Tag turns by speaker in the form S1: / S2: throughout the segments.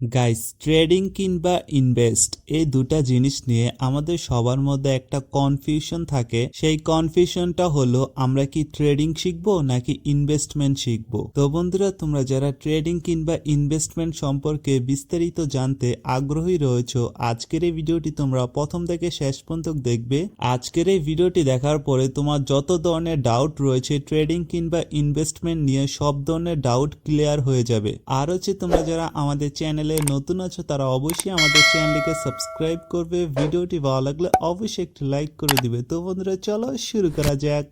S1: Guys, trading কিংবা invest এই দুটা জিনিস নিয়ে আমাদের সবার মধ্যে একটা কনফিউশন থাকে। সেই কনফিউশনটা হলো আমরা কি ট্রেডিং শিখবো নাকি ইনভেস্টমেন্ট শিখবো। তো বন্ধুরা, তোমরা যারা ট্রেডিং কিংবা ইনভেস্টমেন্ট সম্পর্কে বিস্তারিত জানতে আগ্রহী রয়েছো, আজকের এই ভিডিওটি তোমরা প্রথম থেকে শেষ পর্যন্ত দেখবে। আজকের এই ভিডিওটি দেখার পরে তোমার যত ধরনের ডাউট রয়েছে ট্রেডিং কিংবা ইনভেস্টমেন্ট নিয়ে সব ধরনের ডাউট ক্লিয়ার হয়ে যাবে। আর হচ্ছে তোমরা যারা আমাদের চ্যানেলে নতুন আছো তারা অবশ্যই আমাদের চ্যানেলটিকে সাবস্ক্রাইব করবে। ভিডিওটি ভালো লাগলে অবশ্যই একটি লাইক করে দিবে। তো বন্ধুরা, চলো শুরু করা যাক।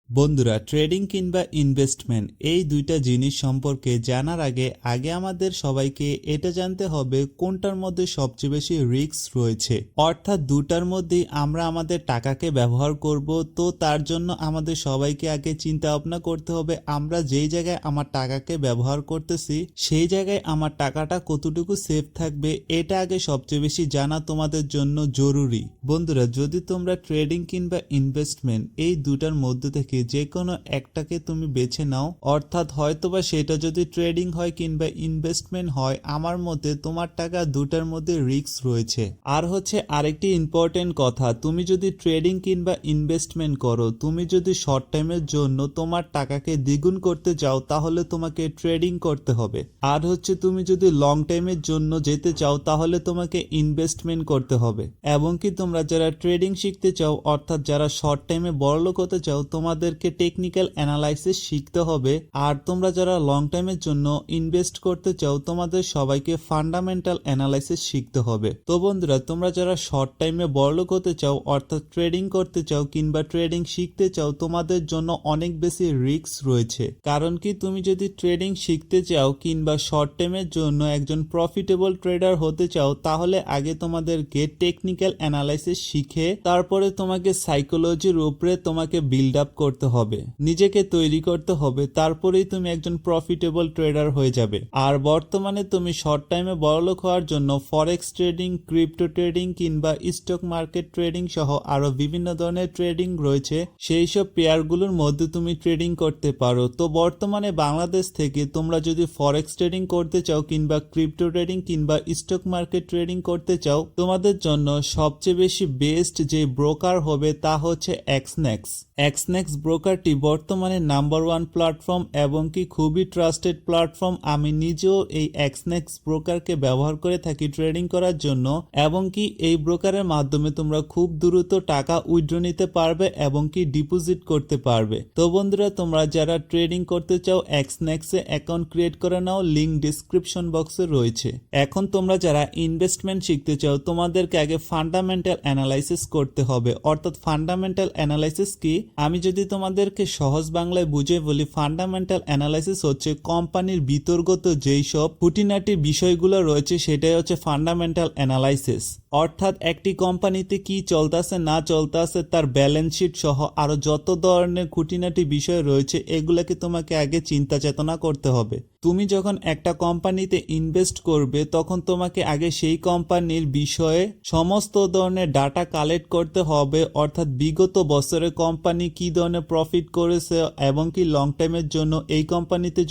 S1: বন্ধুরা, ট্রেডিং কিংবা ইনভেস্টমেন্ট এই দুইটা জিনিস সম্পর্কে জানার আগে আমাদের সবাইকে এটা জানতে হবে কোনটার মধ্যে সবচেয়ে বেশি রিস্ক রয়েছে। অর্থাৎ দুটার মধ্যেই আমরা আমাদের টাকাকে ব্যবহার করব। তো তার জন্য আমাদের সবাইকে আগে চিন্তা ভাবনা করতে হবে আমরা যেই জায়গায় আমার টাকাকে ব্যবহার করতেছি সেই জায়গায় আমার টাকাটা কতটুকু সেফ থাকবে, এটা আগে সবচেয়ে বেশি জানা তোমাদের জন্য জরুরি। বন্ধুরা, যদি তোমরা ট্রেডিং কিংবা ইনভেস্টমেন্ট এই দুটার মধ্যে থেকে যে কোনো একটাকে তুমি বেছে নাও, অর্থাৎ হয়তোবা সেটা যদি ট্রেডিং হয় কিংবা ইনভেস্টমেন্ট হয়, আমার মতে তোমার টাকা দুটার মধ্যে রিস্ক রয়েছে। আর হচ্ছে আরেকটি ইম্পর্টেন্ট কথা, তুমি যদি ট্রেডিং কিংবা ইনভেস্টমেন্ট করো, তুমি যদি শর্ট টাইমের জন্য তোমার টাকাকে দ্বিগুণ করতে চাও তাহলে তোমাকে ট্রেডিং করতে হবে। আর হচ্ছে তুমি যদি লং টাইমের জন্য যেতে চাও তাহলে তোমাকে ইনভেস্টমেন্ট করতে হবে। এবং কি তোমরা যারা ট্রেডিং শিখতে চাও, অর্থাৎ যারা শর্ট টাইমে বড়লোক হতে চাও, তোমাদেরকে টেকনিক্যাল অ্যানালাইসিস শিখতে হবে। আর তোমরা যারা লং টাইমের জন্য ইনভেস্ট করতে চাও, তোমাদের সবাইকে ফান্ডামেন্টাল অ্যানালাইসিস শিখতে হবে। তো বন্ধুরা, তোমরা যারা শর্ট টাইমে বড়লোক হতে চাও, অর্থাৎ ট্রেডিং করতে চাও কিংবা ট্রেডিং শিখতে চাও, তোমাদের জন্য অনেক বেশি রিস্ক রয়েছে। কারণ কি, তুমি যদি ট্রেডিং শিখতে চাও কিংবা শর্ট টাইমের জন্য একজন প্রফিটেবল ট্রেডার হতে চাও, তাহলে আগে তোমাদেরকে টেকনিক্যাল অ্যানালাইসিস শিখে তারপরে তোমাকে সাইকোলজির উপরে তোমাকে বিল্ড আপ করতে হবে, নিজেকে তৈরি করতে হবে, তারপরেই তুমি একজন প্রফিটেবল ট্রেডার হয়ে যাবে। আর বর্তমানে তুমি শর্ট টাইমে বড়লোক হওয়ার জন্য ফরেক্স ট্রেডিং, ক্রিপ্টো ট্রেডিং কিংবা স্টক মার্কেট ট্রেডিং সহ আরো বিভিন্ন ধরনের ট্রেডিং রয়েছে, সেই সব পেয়ারগুলোর মধ্যে তুমি ট্রেডিং করতে পারো। তো বর্তমানে বাংলাদেশ থেকে তোমরা যদি ফরেক্স ট্রেডিং করতে চাও কিংবা ক্রিপ্টো ট্রেডিং কিংবা স্টক মার্কেট ট্রেডিং করতে চাও, তোমাদের জন্য সবচেয়ে বেশি বেস্ট যে ব্রোকার হবে তা হচ্ছে এক্সনেক্স। এক্সনেক্স ব্রোকারটি বর্তমানে নাম্বার ওয়ান প্ল্যাটফর্ম এবং কি খুবই ট্রাস্টেড প্ল্যাটফর্ম। আমি নিজেও এই এক্সনেক্স ব্রোকারকে ব্যবহার করে থাকি ট্রেডিং করার জন্য, এবং কি এই ব্রোকারের মাধ্যমে তোমরা খুব দ্রুত টাকা উইথড্র নিতে পারবে এবং কি ডিপোজিট করতে পারবে। তো বন্ধুরা, তোমরা যারা ট্রেডিং করতে চাও এক্সনেক্সে অ্যাকাউন্ট ক্রিয়েট করে নাও, লিংক ডিসক্রিপশন বক্সে রয়েছে। এখন তোমরা যারা ইনভেস্টমেন্ট শিখতে চাও, তোমাদেরকে আগে ফান্ডামেন্টাল অ্যানালাইসিস করতে হবে। অর্থাৎ ফান্ডামেন্টাল অ্যানালাইসিস কি, আমি যদি তোমাদেরকে সহজ বাংলায় বুঝে বলি, ফান্ডামেন্টাল অ্যানালাইসিস হচ্ছে কোম্পানির বিতর্গত যেই সব খুঁটিনাটি বিষয়গুলো রয়েছে সেটাই হচ্ছে ফান্ডামেন্টাল অ্যানালাইসিস। অর্থাৎ একটি কোম্পানিতে কি চলতেছে না চলতেছে তার ব্যালেন্স শিট সহ আরো যত ধরনের খুঁটিনাটি বিষয় রয়েছে এগুলাকে তোমাকে আগে চিন্তা চেতনা করতে হবে। তুমি যখন একটা কোম্পানিতে ইনভেস্ট করবে তখন তোমাকে আগে সেই কোম্পানির বিষয়ে সমস্ত ধরনের ডাটা কালেক্ট করতে হবে। অর্থাৎ বিগত বছরে কোম্পানি কি ধরনের প্রফিট করেছে এবং কি লং টাইমের জন্য এই কোম্পানিতে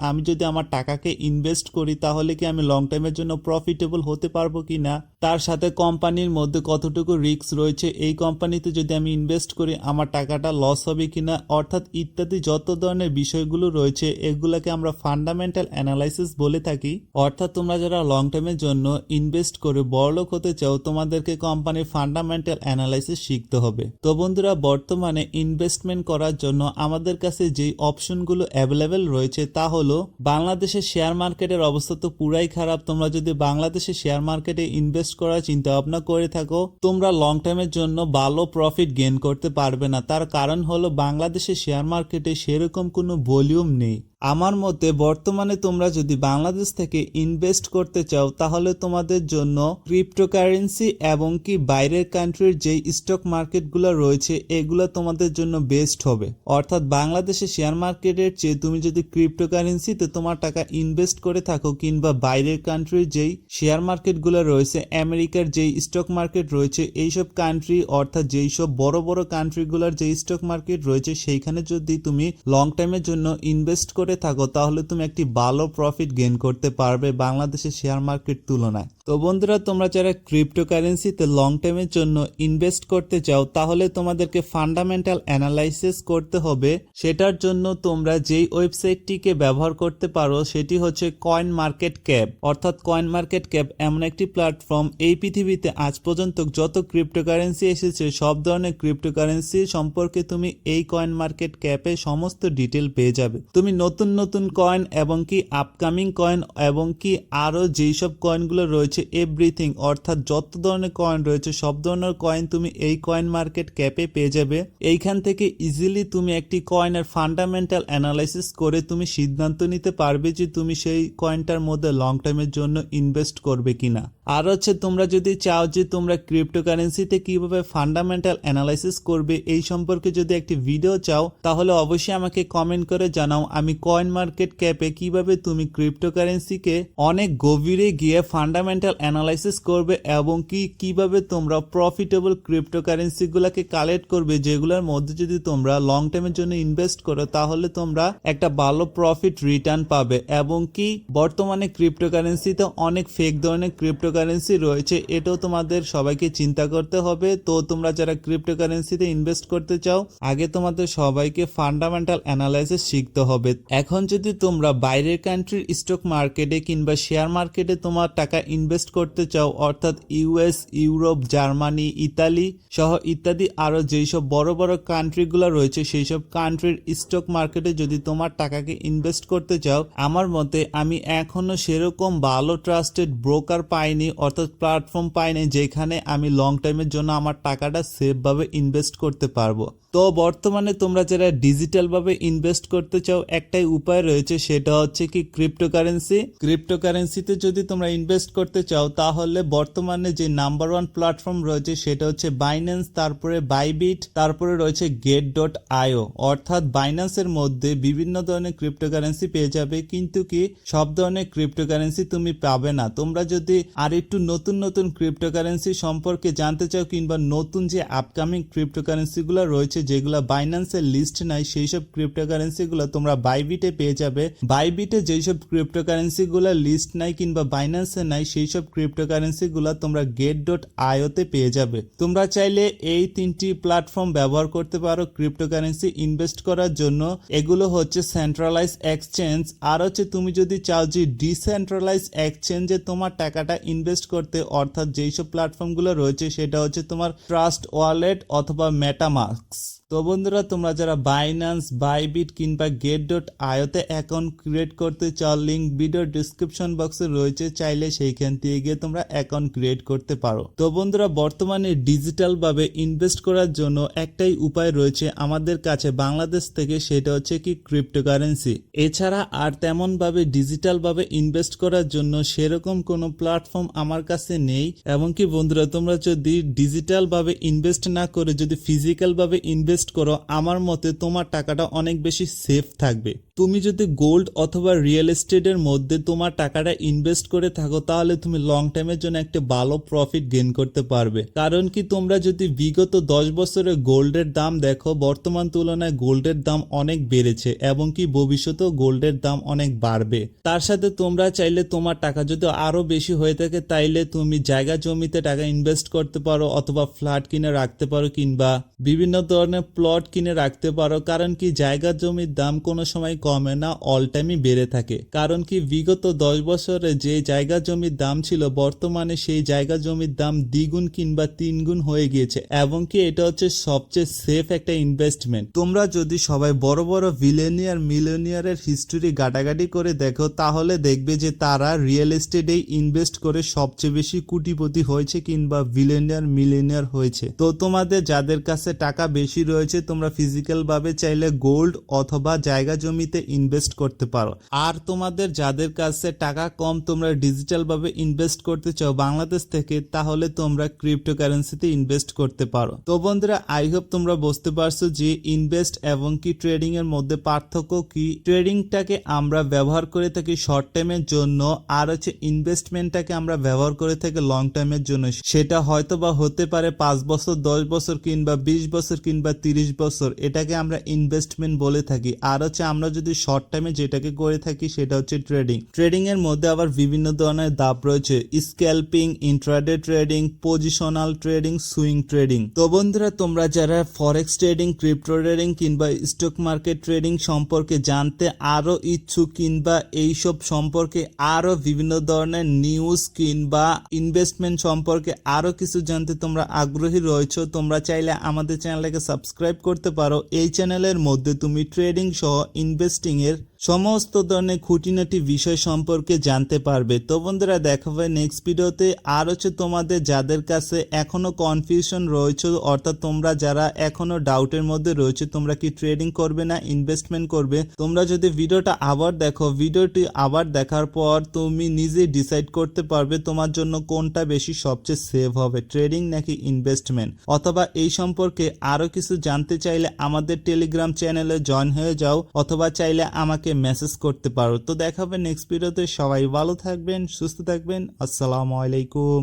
S1: আমি যদি আমার টাকাকে ইনভেস্ট করি তাহলে কি আমি লং টাইমের জন্য প্রফিটেবল হতে পারবো কিনা, তার সাথে কোম্পানির মধ্যে কতটুকু রিস্ক রয়েছে, এই কোম্পানিতে যদি আমি ইনভেস্ট করি আমার টাকাটা লস হবে কিনা, অর্থাৎ ইত্যাদি যত ধরনের বিষয়গুলো রয়েছে এগুলাকে আমরা ফান্ডামেন্টাল অ্যানালাইসিস বলে থাকি। অর্থাৎ তোমরা যারা লং টাইমের জন্য ইনভেস্ট করে বড়লোক হতে চাও, তোমাদেরকে কোম্পানির ফান্ডামেন্টাল অ্যানালাইসিস শিখতে হবে। তো বন্ধুরা, বর্তমানে ইনভেস্টমেন্ট করার জন্য আমাদের কাছে যেই অপশনগুলো অ্যাভেলেবেল রয়েছে তা হলো, বাংলাদেশের শেয়ার মার্কেটের অবস্থা তো পুরাই খারাপ। তোমরা যদি বাংলাদেশের শেয়ার মার্কেটে ইনভেস্ট করার চিন্তা ভাবনা করে থাকো, তোমরা লং টাইমের জন্য ভালো প্রফিট গেইন করতে পারবে না। তার কারণ হলো বাংলাদেশের শেয়ার মার্কেটে সেরকম কোনো ভলিউম নেই। আমার মতে বর্তমানে তোমরা যদি বাংলাদেশ থেকে ইনভেস্ট করতে চাও তাহলে তোমাদের জন্য ক্রিপ্টোকারেন্সি এবং কি বাইরের কান্ট্রির যেই স্টক মার্কেটগুলো রয়েছে এগুলো তোমাদের জন্য বেস্ট হবে। অর্থাৎ বাংলাদেশের শেয়ার মার্কেটের চেয়ে তুমি যদি ক্রিপ্টোকারেন্সিতে তোমার টাকা ইনভেস্ট করে থাকো কিংবা বাইরের কান্ট্রির যেই শেয়ার মার্কেটগুলো রয়েছে, আমেরিকার যেই স্টক মার্কেট রয়েছে, এইসব কান্ট্রি অর্থাৎ যেই সব বড় বড় কান্ট্রিগুলোর যে স্টক মার্কেট রয়েছে সেইখানে যদি তুমি লং টাইমের জন্য ইনভেস্ট করে করে থাকো তাহলে তুমি একটি ভালো প্রফিট গেইন করতে পারবে বাংলাদেশের শেয়ার মার্কেট তুলনায়। তো বন্ধুরা, তোমরা যারা ক্রিপ্টোকারেন্সিতে লং টাইমের জন্য ইনভেস্ট করতে চাও তাহলে তোমাদেরকে ফান্ডামেন্টাল অ্যানালাইসিস করতে হবে। সেটার জন্য তোমরা যেই ওয়েবসাইটটিকে ব্যবহার করতে পারো সেটি হচ্ছে কয়েন মার্কেট ক্যাপ। অর্থাৎ কয়েন মার্কেট ক্যাপ এমন একটি প্ল্যাটফর্ম, এই পৃথিবীতে আজ পর্যন্ত যত ক্রিপ্টোকারেন্সি এসেছে সব ধরনের ক্রিপ্টোকারেন্সি সম্পর্কে তুমি এই কয়েন মার্কেট ক্যাপে সমস্ত ডিটেল পেয়ে যাবে। তুমি নতুন নতুন কয়েন এবং কি আপকামিং কয়েন এবং কি আরো যেই সব কয়েনগুলো রয়েছে এভরিথিং, অর্থাৎ যত ধরনের কয়েন রয়েছে সব ধরনের কয়েন তুমি এই কয়েন মার্কেট ক্যাপে পেয়ে যাবে। এইখান থেকে ইজিলি তুমি একটি কয়েনের ফান্ডামেন্টাল অ্যানালাইসিস করে তুমি সিদ্ধান্ত নিতে পারবে যে তুমি সেই কয়েনটার মধ্যে লং টাইমের জন্য ইনভেস্ট করবে কিনা। আর হচ্ছে তোমরা যদি চাও যে তোমরা ক্রিপ্টোকারেন্সিতে কিভাবে ফান্ডামেন্টাল অ্যানালাইসিস করবে এই সম্পর্কে যদি একটি ভিডিও চাও তাহলে অবশ্যই আমাকে কমেন্ট করে জানাও। আমি কয়েন মার্কেট ক্যাপে কিভাবে তুমি ক্রিপ্টোকারেন্সিকে অনেক গভীরে গিয়ে ফান্ডামেন্টাল অ্যানালাইসিস করবে এবং কিভাবে তোমরা প্রফিটেবল ক্রিপ্টোকারেন্সিগুলোকে কালেক্ট করবে, যেগুলোর মধ্যে যদি তোমরা লং টাইমের জন্য ইনভেস্ট করো তাহলে তোমরা একটা ভালো প্রফিট রিটার্ন পাবে। এবং কি বর্তমানে ক্রিপ্টোকারেন্সিতে অনেক ফেক ধরনের ক্রিপ্টোকারেন্সি রয়েছে, এটাও তোমাদের সবাইকে চিন্তা করতে হবে। তো তোমরা যারা ক্রিপ্টোকারেন্সিতে ইনভেস্ট করতে চাও আগে তোমাদের সবাইকে ফান্ডামেন্টাল অ্যানালাইসিস শিখতে হবে। এখন যদি তোমরা বাইরের কান্ট্রির স্টক মার্কেটে কিংবা শেয়ার মার্কেটে তোমার টাকা ইনভেস্ট করতে চাও, অর্থাৎ ইউএস, ইউরোপ, জার্মানি, ইতালি সহ ইত্যাদি আরো যেই সব বড় বড় কান্ট্রিগুলো রয়েছে সেই সব কান্ট্রির স্টক মার্কেটে যদি তোমার টাকাকে ইনভেস্ট করতে চাও, আমার মতে আমি এখনো সেরকম ভালো ট্রাস্টেড ব্রোকার পাইনি, অর্থাৎ প্ল্যাটফর্ম পাইনি যেখানে আমি লং টাইমের জন্য আমার টাকাটা সেফ ভাবে ইনভেস্ট করতে পারবো। তো বর্তমানে তোমরা যারা ডিজিটাল ভাবে ইনভেস্ট করতে চাও একটাই উপায় রয়েছে, সেটা হচ্ছে কি ক্রিপ্টোকারেন্সি। ক্রিপ্টোকারেন্সিতে যদি তোমরা ইনভেস্ট করতে চাও তাহলে বর্তমানে যে নাম্বার ওয়ান প্ল্যাটফর্ম রয়েছে সেটা হচ্ছে বাইন্যান্স, তারপরে বাইবিট, তারপরে রয়েছে get.io। অর্থাৎ বাইন্যান্সের মধ্যে বিভিন্ন ধরনের ক্রিপ্টোকারেন্সি পেয়ে যাবে, কিন্তু কি সব ধরনের ক্রিপ্টোকারেন্সি তুমি পাবে না। তোমরা যদি আর একটু নতুন নতুন ক্রিপ্টোকারেন্সি সম্পর্কে জানতে চাও কিংবা নতুন যে আপকামিং ক্রিপ্টোকারেন্সিগুলো রয়েছে যেগুলো বাইন্যান্সের লিস্ট নাই সেই সব ক্রিপ্টোকারেন্সিগুলো তোমরা বাইবিটে পেয়ে যাবে। বাইবিটে যেই সব ক্রিপ্টোকারেন্সিগুলো লিস্ট নাই কিংবা বাইন্যান্সে নাই সেই সব ক্রিপ্টোকারেন্সিগুলো তোমরা get.io তে পেয়ে যাবে। তোমরা চাইলে এই তিনটি প্ল্যাটফর্ম ব্যবহার করতে পারো ক্রিপ্টোকারেন্সি ইনভেস্ট করার জন্য। এগুলো হচ্ছে সেন্ট্রালাইজ এক্সচেঞ্জ। আর হচ্ছে তুমি যদি চাও যে ডিসেন্ট্রালাইজ এক্সচেঞ্জে তোমার টাকাটা ইনভেস্ট করতে, অর্থাৎ যেই সব প্ল্যাটফর্মগুলো রয়েছে সেটা হচ্ছে তোমার ট্রাস্ট ওয়ালেট অথবা মেটামাস্ক। তো বন্ধুরা, তোমরা যারা বাইন্যান্স, বাইবিট কিংবা get.io তে অ্যাকাউন্ট ক্রিয়েট করতে চাও, লিংক ভিডিও ডিসক্রিপশন বক্সে রয়েছে, চাইলে সেইখান থেকে গিয়ে তোমরা অ্যাকাউন্ট ক্রিয়েট করতে পারো। তো বন্ধুরা, বর্তমানে ডিজিটাল ভাবে ইনভেস্ট করার জন্য একটাই উপায় রয়েছে আমাদের কাছে বাংলাদেশ থেকে, সেটা হচ্ছে কি ক্রিপ্টোকারেন্সি। এছাড়া আর তেমন ভাবে ডিজিটাল ভাবে ইনভেস্ট করার জন্য সেরকম কোনো প্ল্যাটফর্ম আমার কাছে নেই। এবং কি বন্ধুরা, তোমরা যদি ডিজিটাল ভাবে ইনভেস্ট না করে যদি ফিজিক্যাল ভাবে ইনভেস্ট করো, আমার মতে তোমার টাকাটা অনেক বেশি সেফ থাকবে। তুমি যদি গোল্ড অথবা রিয়েল এস্টেটের মধ্যে তোমার টাকাটা ইনভেস্ট করে থাকো তাহলে তুমি লং টাইমের জন্য একটা ভালো প্রফিট গেইন করতে পারবে। কারণ কি তোমরা যদি বিগত 10 বছরে গোল্ডের দাম দেখো, বর্তমান তুলনায় গোল্ডের দাম অনেক বেড়েছে এবং কি ভবিষ্যতেও গোল্ডের দাম অনেক বাড়বে। তার সাথে তোমরা চাইলে তোমার টাকা যদি আরো বেশি হয়ে থাকে তাইলে তুমি জায়গা জমিতে টাকা ইনভেস্ট করতে পারো অথবা ফ্ল্যাট কিনে রাখতে পারো কিংবা বিভিন্ন ধরনের প্লট কিনে রাখতে পারো। কারণ কি জায়গা জমির দাম কোনো সময় কমে না, অল টাইমই বেড়ে থাকে। কারণ কি বিগত 10 বছরে যে জায়গা জমির দাম ছিল বর্তমানে সেই জায়গা জমির দাম দ্বিগুণ কিংবা 3 গুণ হয়ে গিয়েছে এবং কি এটা হচ্ছে সবচেয়ে সেফ একটা ইনভেস্টমেন্ট। তোমরা যদি সবাই বড় বড় বিলিয়নিয়ার মিলিয়নিয়ারের হিস্টোরি গাটাগাটি করে দেখো তাহলে দেখবে যে তারা রিয়েল এস্টেটে ইনভেস্ট করে সবচেয়ে বেশি কোটিপতি হয়েছে কিংবা বিলিয়নিয়ার মিলিয়নিয়ার হয়েছে। তো তোমাদের যাদের কাছে টাকা বেশি রয়েছে তোমরা ফিজিক্যাল ভাবে চাইলে গোল্ড অথবা জায়গা জমিতে ইনভেস্ট করতে পারো। আর তোমাদের যাদের কাছে টাকা কম তোমরা ডিজিটাল ভাবে ইনভেস্ট করতে চাও বাংলাদেশ থেকে, তাহলে তোমরা ক্রিপ্টোকারেন্সিতে ইনভেস্ট করতে পারো। তো বন্ধুরা, আই হোপ তোমরা বুঝতে পারছো যে ইনভেস্ট এবং কি ট্রেডিং এর মধ্যে পার্থক্য কি। ট্রেডিংটাকে আমরা ব্যবহার করে থাকি শর্ট টাইমের জন্য আর হচ্ছে ইনভেস্টমেন্টটাকে আমরা আমরা ব্যবহার করে থাকি লং টাইমের জন্য, সেটা হয়তো বা হতে পারে 5 বছর, 10 বছর কিংবা 20 বছর কিংবা 30 বছর, এটাকে আমরা ইনভেস্টমেন্ট বলে থাকি। আর হচ্ছে আমরা যদি শর্ট টাইমে যেটাকে করে থাকি সেটা হচ্ছে ট্রেডিং। ট্রেডিং এর মধ্যে আবার বিভিন্ন ধরনের ধাপ রয়েছে, scalping, intraday trading, positional trading, swing trading. তো বন্ধুরা, তোমরা যারা ফরেক্স ট্রেডিং, ক্রিপ্টো ট্রেডিং কিংবা স্টক মার্কেট ট্রেডিং সম্পর্কে জানতে আরো ইচ্ছুক কিংবা এইসব সম্পর্কে আরো বিভিন্ন ধরনের নিউজ কিংবা ইনভেস্টমেন্ট সম্পর্কে আরো কিছু জানতে তোমরা আগ্রহী রয়েছো, তোমরা চাইলে আমাদের চ্যানেলটাকে সাবস্ক্রাইব করতে পারো। এই চ্যানেলের মধ্যে তুমি ট্রেডিং সহ ইনভেস্টিং এর সমস্ত ধরনের খুঁটিনাটি বিষয় সম্পর্কে জানতে পারবে। তো বন্ধুরা, দেখা হবে নেক্সট ভিডিওতে। আর হচ্ছে তোমাদের যাদের কাছে এখনো কনফিউশন রয়েছে, অর্থাৎ তোমরা যারা এখনো ডাউটের মধ্যে রয়েছে তোমরা কি ট্রেডিং করবে না ইনভেস্টমেন্ট করবে, তোমরা যদি ভিডিওটা আবার দেখো, ভিডিওটি আবার দেখার পর তুমি নিজে ডিসাইড করতে পারবে তোমার জন্য কোনটা বেশি সবচেয়ে সেভ হবে, ট্রেডিং নাকি ইনভেস্টমেন্ট। অথবা এই সম্পর্কে আরো কিছু জানতে চাইলে আমাদের টেলিগ্রাম চ্যানেলে জয়েন হয়ে যাও, অথবা চাইলে আমাকে মেসেজ করতে পারো। তো দেখা হবে নেক্সট ভিডিওতে। সবাই ভালো থাকবেন, সুস্থ থাকবেন। আসসালামু আলাইকুম।